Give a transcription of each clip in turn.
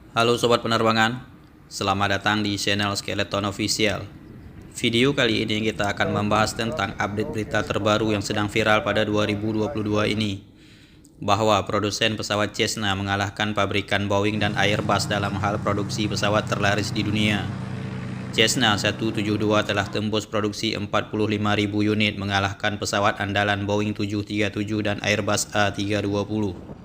Halo Sobat Penerbangan, selamat datang di channel Skeleton Official. Video kali ini kita akan membahas tentang update berita terbaru yang sedang viral pada 2022 ini, bahwa produsen pesawat Cessna mengalahkan pabrikan Boeing dan Airbus dalam hal produksi pesawat terlaris di dunia. Cessna 172 telah tembus produksi 45.000 unit mengalahkan pesawat andalan Boeing 737 dan Airbus A320.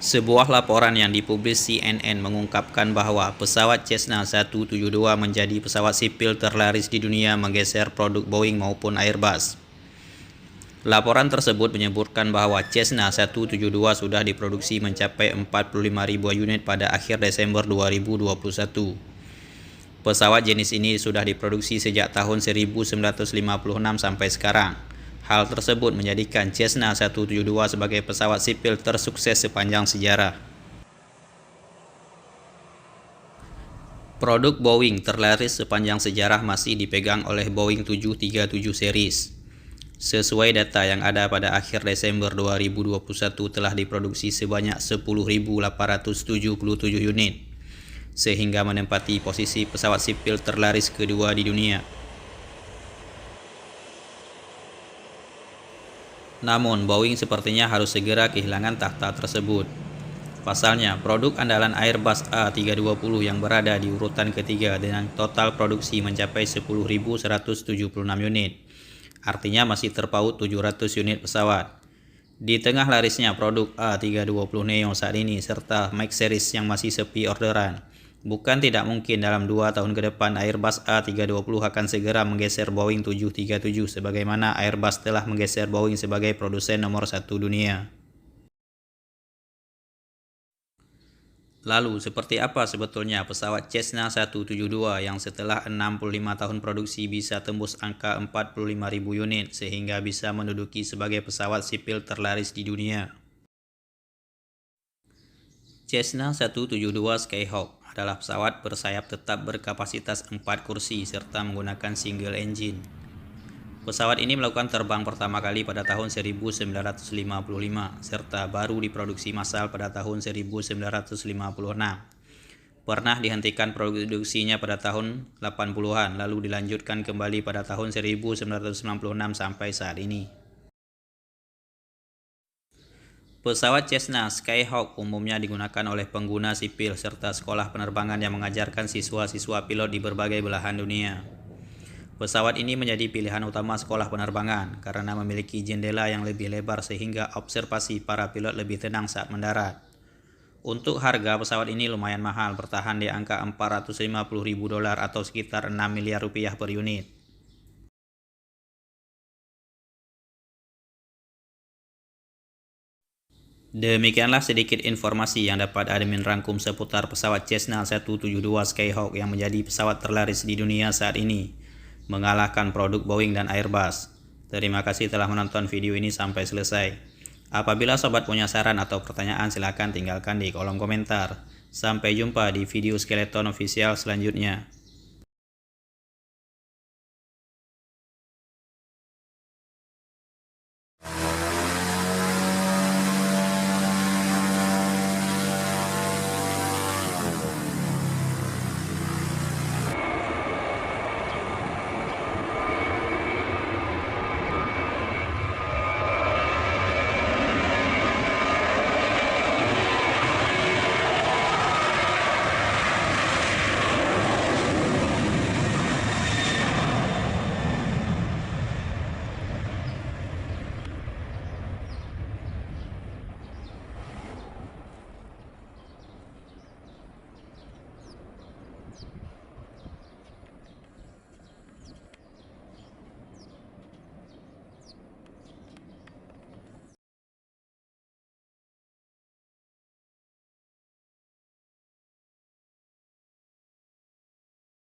Sebuah laporan yang dipublis CNN mengungkapkan bahwa pesawat Cessna 172 menjadi pesawat sipil terlaris di dunia menggeser produk Boeing maupun Airbus. Laporan tersebut menyebutkan bahwa Cessna 172 sudah diproduksi mencapai 45.000 unit pada akhir Desember 2021. Pesawat jenis ini sudah diproduksi sejak tahun 1956 sampai sekarang. Hal tersebut menjadikan Cessna 172 sebagai pesawat sipil tersukses sepanjang sejarah. Produk Boeing terlaris sepanjang sejarah masih dipegang oleh Boeing 737 series. Sesuai data yang ada pada akhir Desember 2021 telah diproduksi sebanyak 10.877 unit, sehingga menempati posisi pesawat sipil terlaris kedua di dunia. Namun, Boeing sepertinya harus segera kehilangan takhta tersebut. Pasalnya, produk andalan Airbus A320 yang berada di urutan ketiga dengan total produksi mencapai 10.176 unit. Artinya masih terpaut 700 unit pesawat. Di tengah larisnya produk A320 Neo saat ini serta Max Series yang masih sepi orderan, bukan tidak mungkin dalam 2 tahun ke depan Airbus A320 akan segera menggeser Boeing 737 sebagaimana Airbus telah menggeser Boeing sebagai produsen nomor 1 dunia. Lalu, seperti apa sebetulnya pesawat Cessna 172 yang setelah 65 tahun produksi bisa tembus angka 45.000 unit sehingga bisa menduduki sebagai pesawat sipil terlaris di dunia? Cessna 172 Skyhawk adalah pesawat bersayap tetap berkapasitas 4 kursi serta menggunakan single engine. Pesawat ini melakukan terbang pertama kali pada tahun 1955 serta baru diproduksi massal pada tahun 1956. Pernah dihentikan produksinya pada tahun 80-an lalu dilanjutkan kembali pada tahun 1996 sampai saat ini. Pesawat Cessna Skyhawk umumnya digunakan oleh pengguna sipil serta sekolah penerbangan yang mengajarkan siswa-siswa pilot di berbagai belahan dunia. Pesawat ini menjadi pilihan utama sekolah penerbangan karena memiliki jendela yang lebih lebar sehingga observasi para pilot lebih tenang saat mendarat. Untuk harga pesawat ini lumayan mahal, bertahan di angka $450.000 atau sekitar 6 miliar rupiah per unit. Demikianlah sedikit informasi yang dapat admin rangkum seputar pesawat Cessna 172 Skyhawk yang menjadi pesawat terlaris di dunia saat ini, mengalahkan produk Boeing dan Airbus. Terima kasih telah menonton video ini sampai selesai. Apabila sobat punya saran atau pertanyaan silahkan tinggalkan di kolom komentar. Sampai jumpa di video Skeleton Official selanjutnya.